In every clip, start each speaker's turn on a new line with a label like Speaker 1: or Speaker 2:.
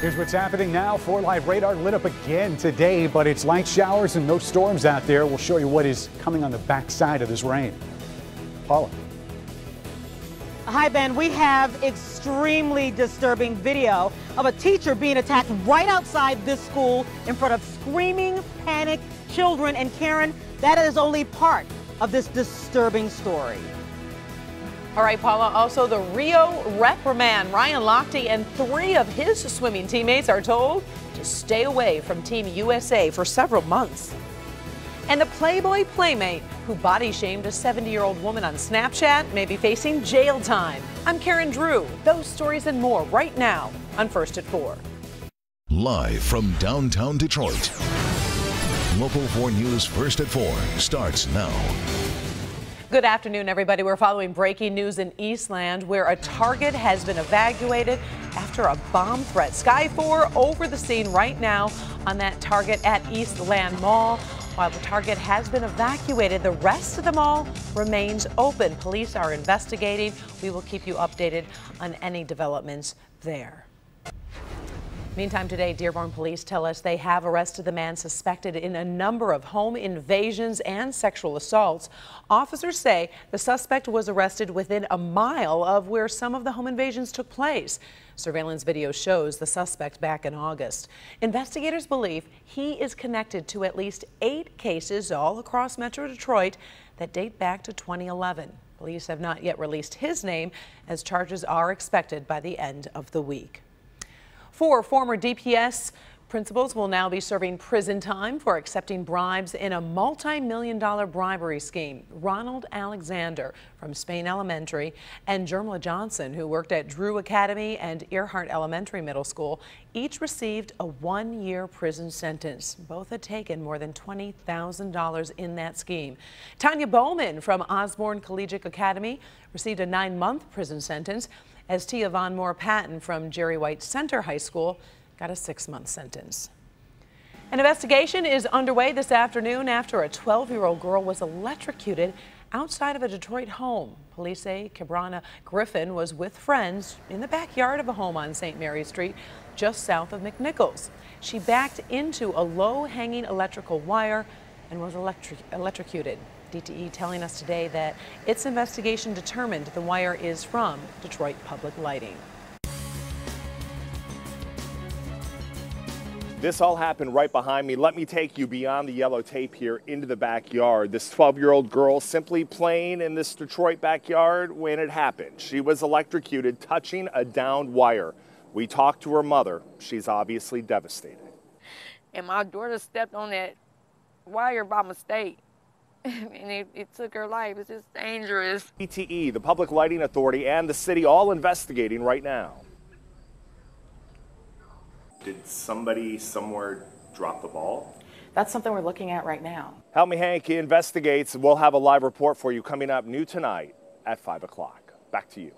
Speaker 1: Here's what's happening now. 4 Live radar lit up again today, but it's light showers and no storms out there. We'll show you what is coming on the backside of this rain. Paula.
Speaker 2: Hi, Ben. We have extremely disturbing video of a teacher being attacked right outside this school in front of screaming, panicked children. And Karen, that is only part of this disturbing story.
Speaker 3: All right, Paula, also the Rio reprimand. Ryan Lochte and 3 of his swimming teammates are told to stay away from Team USA for several months. And the Playboy playmate who body shamed a 70-year-old woman on Snapchat may be facing jail time. I'm Karen Drew. Those stories and more right now on First at 4.
Speaker 4: Live from downtown Detroit. Local 4 News First at 4 starts now.
Speaker 3: Good afternoon, everybody. We're following breaking news in Eastland, where a target has been evacuated after a bomb threat. Sky 4 over the scene right now on that target at Eastland Mall. While the target has been evacuated, the rest of the mall remains open. Police are investigating. We will keep you updated on any developments there. Meantime, today, Dearborn police tell us they have arrested the man suspected in a number of home invasions and sexual assaults. Officers say the suspect was arrested within a mile of where some of the home invasions took place. Surveillance video shows the suspect back in August. Investigators believe he is connected to at least 8 cases all across Metro Detroit that date back to 2011. Police have not yet released his name, as charges are expected by the end of the week. 4 former DPS principals will now be serving prison time for accepting bribes in a multi-million-dollar bribery scheme. Ronald Alexander from Spain Elementary and Jermla Johnson, who worked at Drew Academy and Earhart Elementary Middle School, each received a 1-year prison sentence. Both had taken more than $20,000 in that scheme. Tanya Bowman from Osborne Collegiate Academy received a 9-month prison sentence, as Tia Von Moore Patton from Jerry White Center High School got a 6-month sentence. An investigation is underway this afternoon after a 12-year-old girl was electrocuted outside of a Detroit home. Police say Kibrana Griffin was with friends in the backyard of a home on St. Mary Street, just south of McNichols. She backed into a low-hanging electrical wire and was electrocuted. DTE telling us today that its investigation determined the wire is from Detroit Public Lighting.
Speaker 5: This all happened right behind me. Let me take you beyond the yellow tape here into the backyard. This 12-year-old girl simply playing in this Detroit backyard when it happened. She was electrocuted, touching a downed wire. We talked to her mother. She's obviously devastated.
Speaker 6: And my daughter stepped on that wire by mistake. And it took her life. It's just dangerous.
Speaker 5: DTE, the Public Lighting Authority, and the city all investigating right now. Did somebody somewhere drop the ball?
Speaker 7: That's something we're looking at right now.
Speaker 5: Help Me Hank investigates. We'll have a live report for you coming up new tonight at 5 o'clock. Back to you.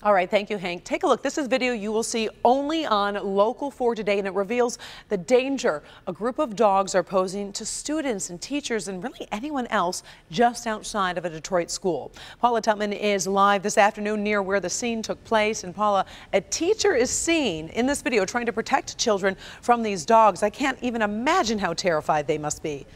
Speaker 3: All right, thank you, Hank. Take a look. This is video you will see only on Local 4 today, and it reveals the danger a group of dogs are posing to students and teachers and really anyone else just outside of a Detroit school. Paula Tutman is live this afternoon near where the scene took place. And Paula, a teacher is seen in this video trying to protect children from these dogs. I can't even imagine how terrified they must be.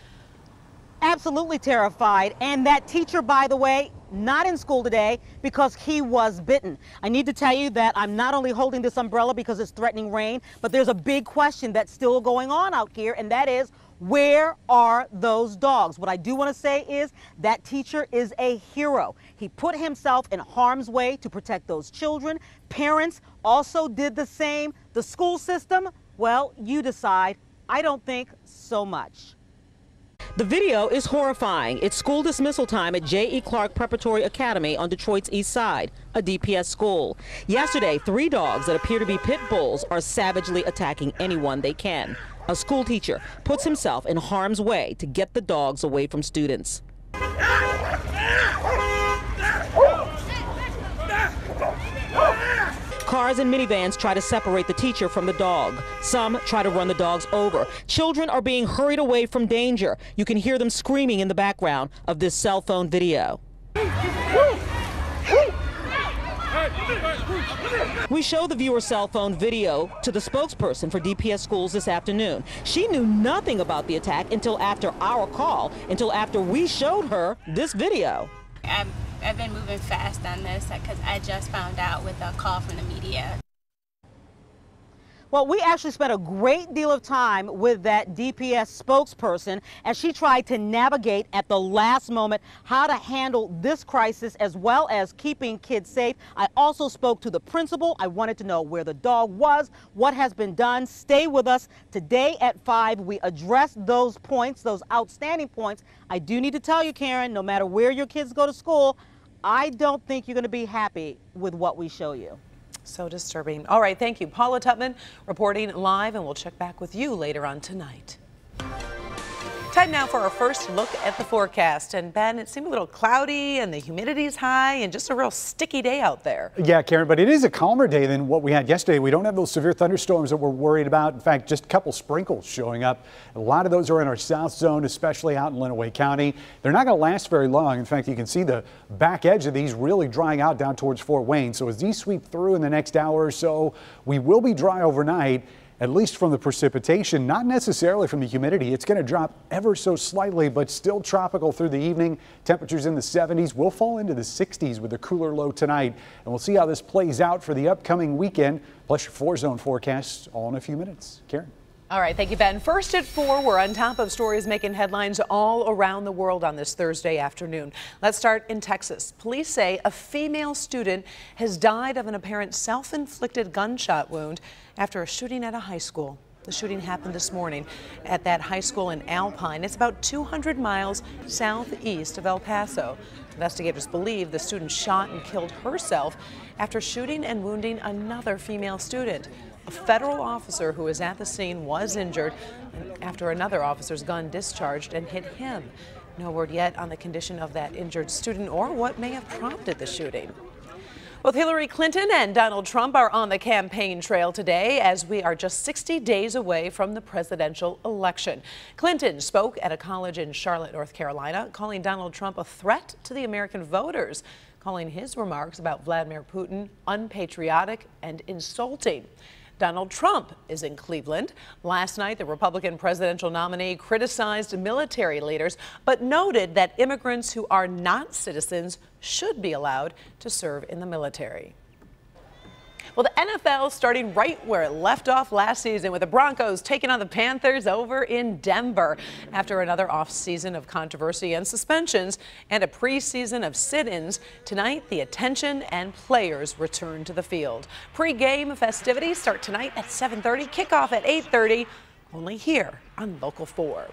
Speaker 2: Absolutely terrified. And that teacher, by the way, not in school today because he was bitten. I need to tell you that I'm not only holding this umbrella because it's threatening rain, but there's a big question that's still going on out here, and that is, where are those dogs? What I do want to say is that teacher is a hero. He put himself in harm's way to protect those children. Parents also did the same. The school system, well, you decide. I don't think so much. The video is horrifying. It's school dismissal time at J.E. Clark Preparatory Academy on Detroit's east side, a DPS school. Yesterday, 3 dogs that appear to be pit bulls are savagely attacking anyone they can. A school teacher puts himself in harm's way to get the dogs away from students. Cars and minivans try to separate the teacher from the dog. Some try to run the dogs over. Children are being hurried away from danger. You can hear them screaming in the background of this cell phone video. We show the viewer's cell phone video to the spokesperson for DPS schools this afternoon. She knew nothing about the attack until after our call, until after we showed her this video.
Speaker 8: I've been moving fast on this because I just found out with a call from the media.
Speaker 2: Well, we actually spent a great deal of time with that DPS spokesperson as she tried to navigate at the last moment how to handle this crisis as well as keeping kids safe. I also spoke to the principal. I wanted to know where the dog was, what has been done. Stay with us. Today at 5, we address those points, those outstanding points. I do need to tell you, Karen, no matter where your kids go to school, I don't think you're going to be happy with what we show you.
Speaker 3: So disturbing. All right, thank you. Paula Tutman reporting live, and we'll check back with you later on tonight. Time now for our first look at the forecast. And Ben, it seemed a little cloudy and the humidity's high and just a real sticky day out there.
Speaker 1: Yeah, Karen, but it is a calmer day than what we had yesterday. We don't have those severe thunderstorms that we're worried about. In fact, just a couple sprinkles showing up. A lot of those are in our south zone, especially out in Lenawee County. They're not going to last very long. In fact, you can see the back edge of these really drying out down towards Fort Wayne. So as these sweep through in the next hour or so, we will be dry overnight. At least from the precipitation, not necessarily from the humidity. It's going to drop ever so slightly, but still tropical through the evening. Temperatures in the 70s. We'll fall into the 60s with a cooler low tonight. And we'll see how this plays out for the upcoming weekend. Plus your 4-zone forecast all in a few minutes. Karen.
Speaker 3: All right, thank you, Ben. First at 4, we're on top of stories making headlines all around the world on this Thursday afternoon. Let's start in Texas. Police say a female student has died of an apparent self-inflicted gunshot wound after a shooting at a high school. The shooting happened this morning at that high school in Alpine. It's about 200 miles southeast of El Paso. Investigators believe the student shot and killed herself after shooting and wounding another female student. A federal officer who was at the scene was injured after another officer's gun discharged and hit him. No word yet on the condition of that injured student or what may have prompted the shooting. Both Hillary Clinton and Donald Trump are on the campaign trail today as we are just 60 days away from the presidential election. Clinton spoke at a college in Charlotte, North Carolina, calling Donald Trump a threat to the American voters, calling his remarks about Vladimir Putin unpatriotic and insulting. Donald Trump is in Cleveland. Last night, the Republican presidential nominee criticized military leaders, but noted that immigrants who are not citizens should be allowed to serve in the military. Well, the NFL starting right where it left off last season with the Broncos taking on the Panthers over in Denver. After another offseason of controversy and suspensions and a preseason of sit-ins, tonight the attention and players return to the field. Pre-game festivities start tonight at 7:30, kickoff at 8:30, only here on Local 4.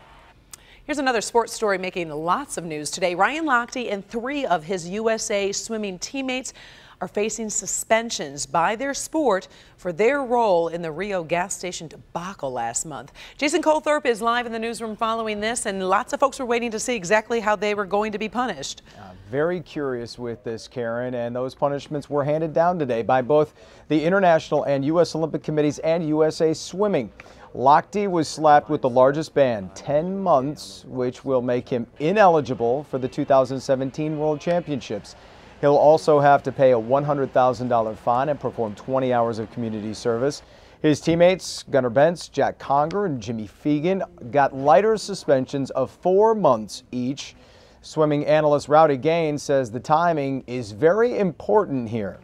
Speaker 3: Here's another sports story making lots of news today. Ryan Lochte and 3 of his USA swimming teammates are facing suspensions by their sport for their role in the Rio gas station debacle last month. Jason Colthorpe is live in the newsroom following this, and lots of folks were waiting to see exactly how they were going to be punished.
Speaker 9: Very curious with this, Karen, and those punishments were handed down today by both the International and U.S. Olympic Committees and USA Swimming. Lochte was slapped with the largest ban, 10 months, which will make him ineligible for the 2017 World Championships. He'll also have to pay a $100,000 fine and perform 20 hours of community service. His teammates, Gunnar Bentz, Jack Conger, and Jimmy Fegan, got lighter suspensions of 4 months each. Swimming analyst Rowdy Gaines says the timing is very important here.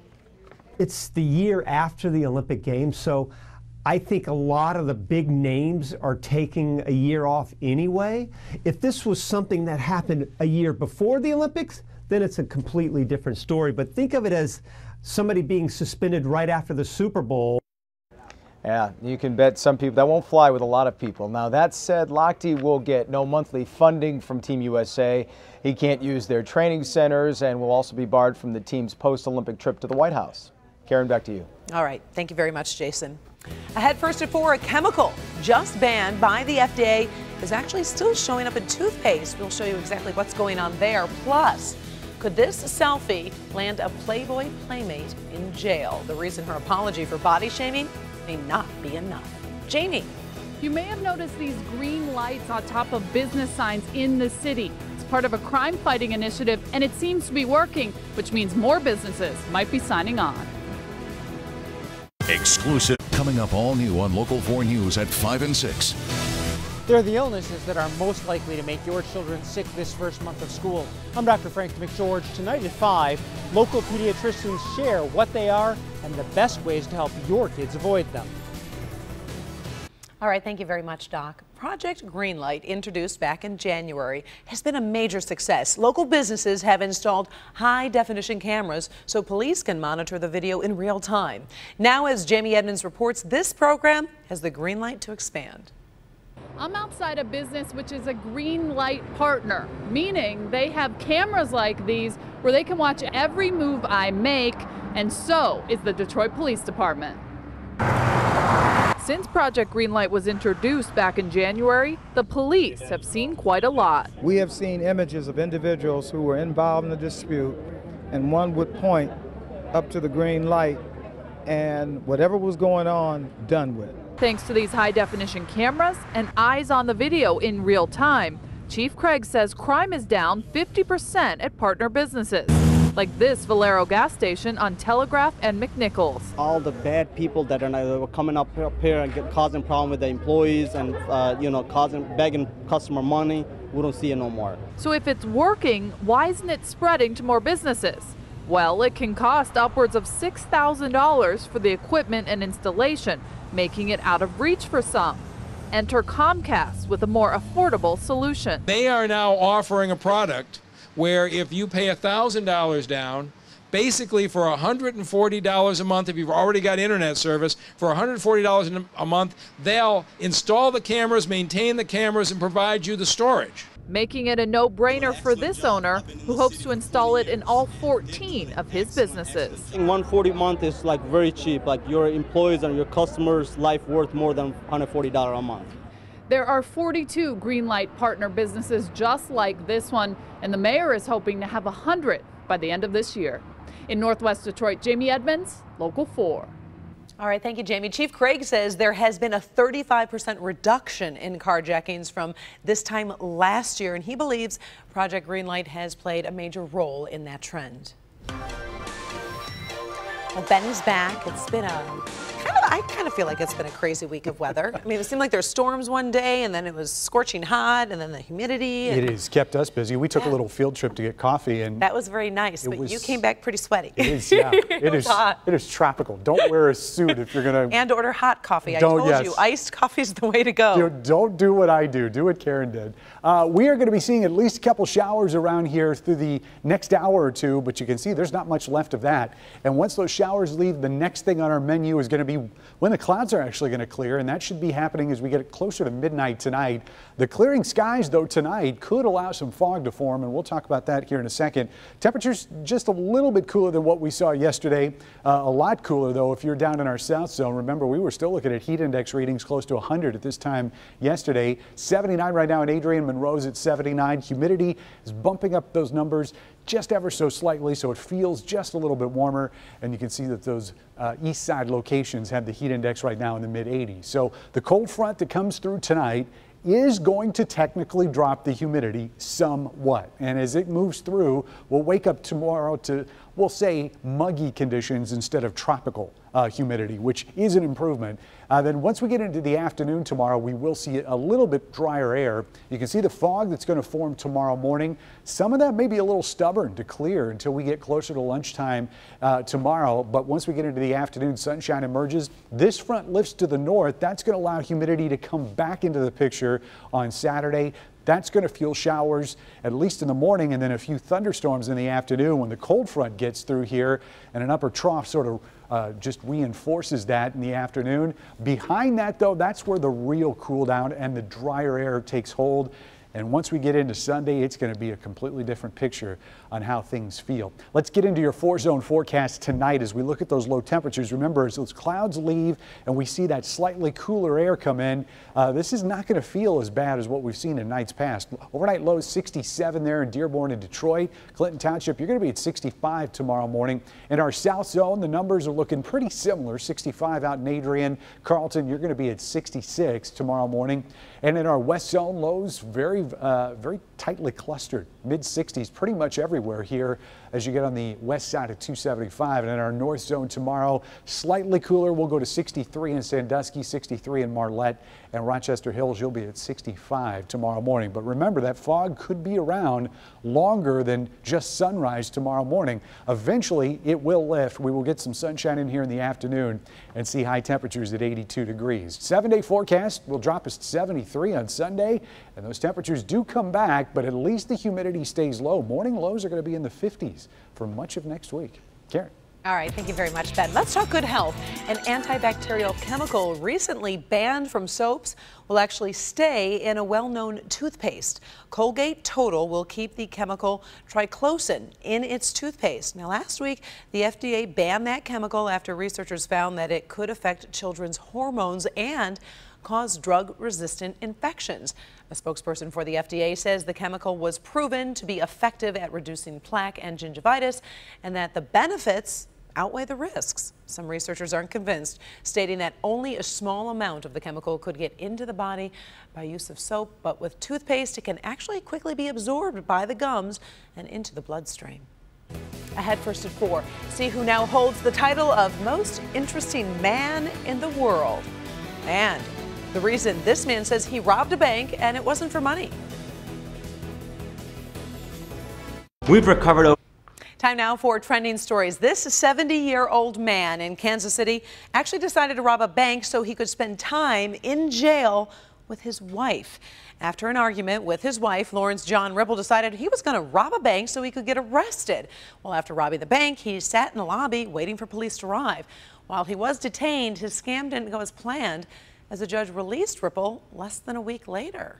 Speaker 10: It's the year after the Olympic Games, so I think a lot of the big names are taking a year off anyway. If this was something that happened a year before the Olympics, then it's a completely different story. But think of it as somebody being suspended right after the Super Bowl.
Speaker 9: Yeah, you can bet some people that won't fly with a lot of people. Now, that said, Lochte will get no monthly funding from Team USA. He can't use their training centers and will also be barred from the team's post-Olympic trip to the White House. Karen, back to you.
Speaker 3: All right. Thank you very much, Jason. Ahead first at 4, a chemical just banned by the FDA is actually still showing up in toothpaste. We'll show you exactly what's going on there. Plus, could this selfie land a Playboy playmate in jail? The reason her apology for body shaming may not be enough. Jamie.
Speaker 11: You may have noticed these green lights on top of business signs in the city. It's part of a crime-fighting initiative, and it seems to be working, which means more businesses might be signing on.
Speaker 4: Exclusive. Coming up all new on Local 4 News at 5 and 6.
Speaker 12: They're the illnesses that are most likely to make your children sick this first month of school. I'm Dr. Frank McGeorge. Tonight at 5, local pediatricians share what they are and the best ways to help your kids avoid them.
Speaker 3: All right, thank you very much, Doc. Project Greenlight, introduced back in January, has been a major success. Local businesses have installed high-definition cameras so police can monitor the video in real time. Now, as Jamie Edmonds reports, this program has the green light to expand.
Speaker 11: I'm outside a business which is a green light partner, meaning they have cameras like these where they can watch every move I make, and so is the Detroit Police Department. Since Project Greenlight was introduced back in January, the police have seen quite a lot.
Speaker 13: We have seen images of individuals who were involved in the dispute, and one would point up to the green light and whatever was going on, done with.
Speaker 11: Thanks to these high-definition cameras and eyes on the video in real time, Chief Craig says crime is down 50% at partner businesses, like this Valero gas station on Telegraph and McNichols.
Speaker 14: All the bad people that are coming up here and causing problem with the employees and begging customer money, we don't see it no more.
Speaker 11: So if it's working, why isn't it spreading to more businesses? Well, it can cost upwards of $6,000 for the equipment and installation, making it out of reach for some. Enter Comcast with a more affordable solution.
Speaker 15: They are now offering a product where if you pay $1,000 down, basically for $140 a month, if you've already got internet service, for $140 a month, they'll install the cameras, maintain the cameras, and provide you the storage.
Speaker 11: Making it a no-brainer for this owner who hopes to install it in all 14 of his businesses.
Speaker 14: $140 a month is like very cheap, like your employees and your customers' life worth more than $140 a month.
Speaker 11: There are 42 Greenlight partner businesses just like this one, and the mayor is hoping to have 100 by the end of this year. In Northwest Detroit, Jamie Edmonds, Local 4.
Speaker 3: All right, thank you, Jamie. Chief Craig says there has been a 35% reduction in carjackings from this time last year, and he believes Project Greenlight has played a major role in that trend. Well, Ben is back. It's been I kind of feel like it's been a crazy week of weather. I mean, it seemed like there were storms one day, and then it was scorching hot, and then the humidity.
Speaker 1: It has kept us busy. We took a little field trip to get coffee, and
Speaker 3: that was very nice, but you came back pretty sweaty.
Speaker 1: It is, yeah. It is tropical. Don't wear a suit if you're going to.
Speaker 3: And order hot coffee. I told you, iced coffee is the way to go.
Speaker 1: Don't do what I do. Do what Karen did. We are going to be seeing at least a couple showers around here through the next hour or two, but you can see there's not much left of that. And once those showers leave, the next thing on our menu is going to be when the clouds are actually going to clear, and that should be happening as we get closer to midnight tonight. The clearing skies, though, tonight could allow some fog to form, and we'll talk about that here in a second. Temperatures just a little bit cooler than what we saw yesterday. A lot cooler, though, if you're down in our south zone. Remember, we were still looking at heat index readings close to 100 at this time yesterday. 79 right now in Adrian. Monroe's at 79. Humidity is bumping up those numbers just ever so slightly, so it feels just a little bit warmer, and you can see that those east side locations have the heat index right now in the mid 80s. So the cold front that comes through tonight is going to technically drop the humidity somewhat, and as it moves through, we'll wake up tomorrow to, we'll say, muggy conditions instead of tropical humidity, which is an improvement. Then once we get into the afternoon tomorrow, we will see a little bit drier air. You can see the fog that's going to form tomorrow morning. Some of that may be a little stubborn to clear until we get closer to lunchtime tomorrow. But once we get into the afternoon, sunshine emerges. This front lifts to the north. That's going to allow humidity to come back into the picture on Saturday. That's going to fuel showers, at least in the morning, and then a few thunderstorms in the afternoon when the cold front gets through here, and an upper trough sort of just reinforces that in the afternoon. Behind that, though, that's where the real cool down and the drier air takes hold. And once we get into Sunday, it's going to be a completely different picture on how things feel. Let's get into your 4-zone forecast tonight as we look at those low temperatures. Remember, as those clouds leave and we see that slightly cooler air come in, this is not going to feel as bad as what we've seen in nights past. Overnight lows 67 there in Dearborn and Detroit. Clinton Township, you're going to be at 65 tomorrow morning. In our south zone, the numbers are looking pretty similar. 65 out in Adrian. Carlton, you're going to be at 66 tomorrow morning. And in our west zone, lows very very tightly clustered, mid-60s pretty much everywhere here as you get on the west side of 275. And in our north zone tomorrow, slightly cooler. We'll go to 63 in Sandusky, 63 in Marlette, and Rochester Hills, you'll be at 65 tomorrow morning. But remember, that fog could be around longer than just sunrise tomorrow morning. Eventually, it will lift. We will get some sunshine in here in the afternoon and see high temperatures at 82 degrees. 7-day forecast will drop us to 73 on Sunday, and those temperatures do come back, but at least the humidity stays low. Morning lows are going to be in the 50s for much of next week. Karen.
Speaker 3: All right, thank you very much, Ben. Let's talk good health. An antibacterial chemical recently banned from soaps will actually stay in a well-known toothpaste. Colgate Total will keep the chemical triclosan in its toothpaste. Now, last week, the FDA banned that chemical after researchers found that it could affect children's hormones and cause drug-resistant infections. A spokesperson for the FDA says the chemical was proven to be effective at reducing plaque and gingivitis, and that the benefits outweigh the risks. Some researchers aren't convinced, stating that only a small amount of the chemical could get into the body by use of soap, but with toothpaste, it can actually quickly be absorbed by the gums and into the bloodstream. Ahead first at 4, see who now holds the title of most interesting man in the world. And the reason this man says he robbed a bank and it wasn't for money.
Speaker 16: We've recovered over.
Speaker 3: Time now for trending stories. This 70-year-old man in Kansas City actually decided to rob a bank so he could spend time in jail with his wife. After an argument with his wife, Lawrence John Ripple decided he was going to rob a bank so he could get arrested. Well, after robbing the bank, he sat in the lobby waiting for police to arrive. While he was detained, his scam didn't go as planned, as the judge released Ripple less than a week later.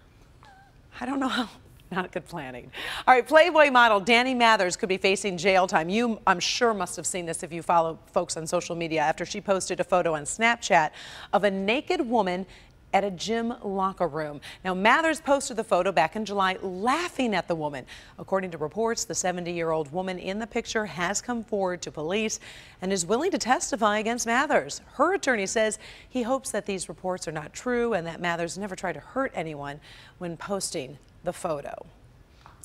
Speaker 3: I don't know how. Not good planning. All right, Playboy model Danny Mathers could be facing jail time. You, I'm sure, must have seen this if you follow folks on social media after she posted a photo on Snapchat of a naked woman at a gym locker room. Now, Mathers posted the photo back in July laughing at the woman. According to reports, the 70-year-old woman in the picture has come forward to police and is willing to testify against Mathers. Her attorney says he hopes that these reports are not true and that Mathers never tried to hurt anyone when posting the photo.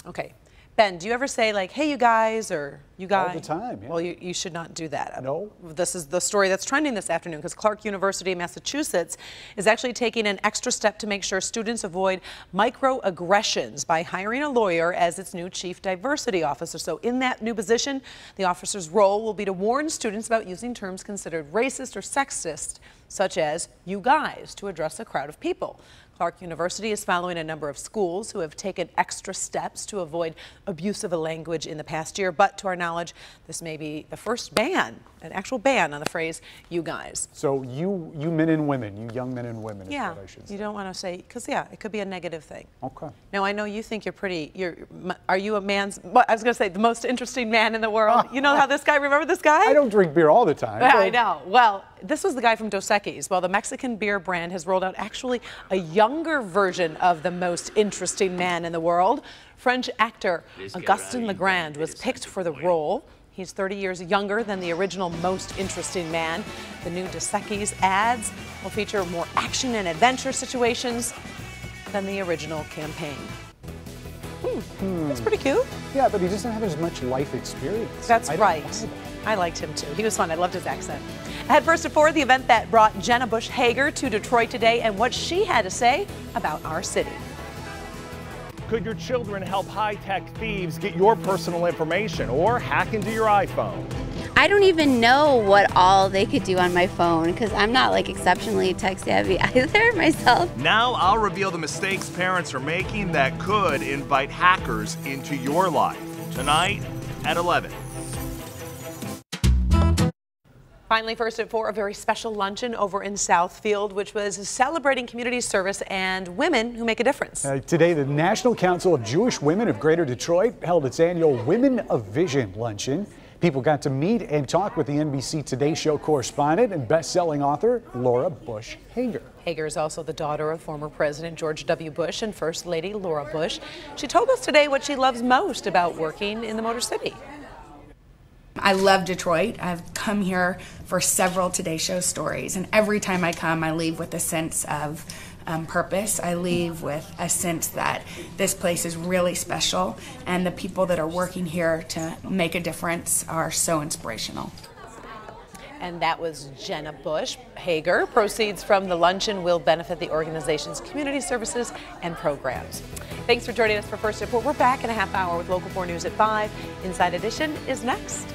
Speaker 3: Okay. Ben, do you ever say like, hey, you guys, or you guys?
Speaker 1: All the time, yeah.
Speaker 3: Well, you should not do that.
Speaker 1: No.
Speaker 3: This is the story that's trending this afternoon because Clark University in Massachusetts is actually taking an extra step to make sure students avoid microaggressions by hiring a lawyer as its new chief diversity officer. So in that new position, the officer's role will be to warn students about using terms considered racist or sexist, such as you guys, to address a crowd of people. Clark University is following a number of schools who have taken extra steps to avoid abusive language in the past year, but to our knowledge, this may be the first ban, an actual ban on the phrase you guys.
Speaker 1: So you men and women, you young men and women,
Speaker 3: Yeah,
Speaker 1: is what I should say.
Speaker 3: you don't want to say, because yeah, it could be a negative thing.
Speaker 1: Okay.
Speaker 3: Now, I know you think you're pretty, are you a man's, I was going to say the most interesting man in the world. You know how this guy, remember this guy?
Speaker 1: I don't drink beer all the time.
Speaker 3: Yeah, I know. Well, this was the guy from Dos Equis. Well, the Mexican beer brand has rolled out actually a younger version of the most interesting man in the world. French actor Augustin Legrand was picked for the role. He's 30 years younger than the original most interesting man. The new Dos Equis ads will feature more action and adventure situations than the original campaign. That's pretty cute.
Speaker 1: Yeah, but he doesn't have as much life experience.
Speaker 3: That's right. I liked him too. He was fun. I loved his accent. Ahead first at 4, the event that brought Jenna Bush Hager to Detroit today and what she had to say about our city.
Speaker 5: Could your children help high-tech thieves get your personal information or hack into your iPhone?
Speaker 17: I don't even know what all they could do on my phone because I'm not like exceptionally tech savvy either myself.
Speaker 5: Now I'll reveal the mistakes parents are making that could invite hackers into your life. Tonight at 11.
Speaker 3: Finally, first at 4, a very special luncheon over in Southfield, which was celebrating community service and women who make a difference.
Speaker 1: Today, the National Council of Jewish Women of Greater Detroit held its annual Women of Vision luncheon. People got to meet and talk with the NBC Today Show correspondent and best-selling author Laura Bush Hager.
Speaker 3: Hager is also the daughter of former President George W. Bush and First Lady Laura Bush. She told us today what she loves most about working in the Motor City.
Speaker 18: I love Detroit. I've come here for several Today Show stories, and every time I come, I leave with a sense of purpose. I leave with a sense that this place is really special, and the people that are working here to make a difference are so inspirational.
Speaker 3: And that was Jenna Bush Hager. Proceeds from the luncheon will benefit the organization's community services and programs. Thanks for joining us for First Report. We're back in a half hour with Local 4 News at 5. Inside Edition is next.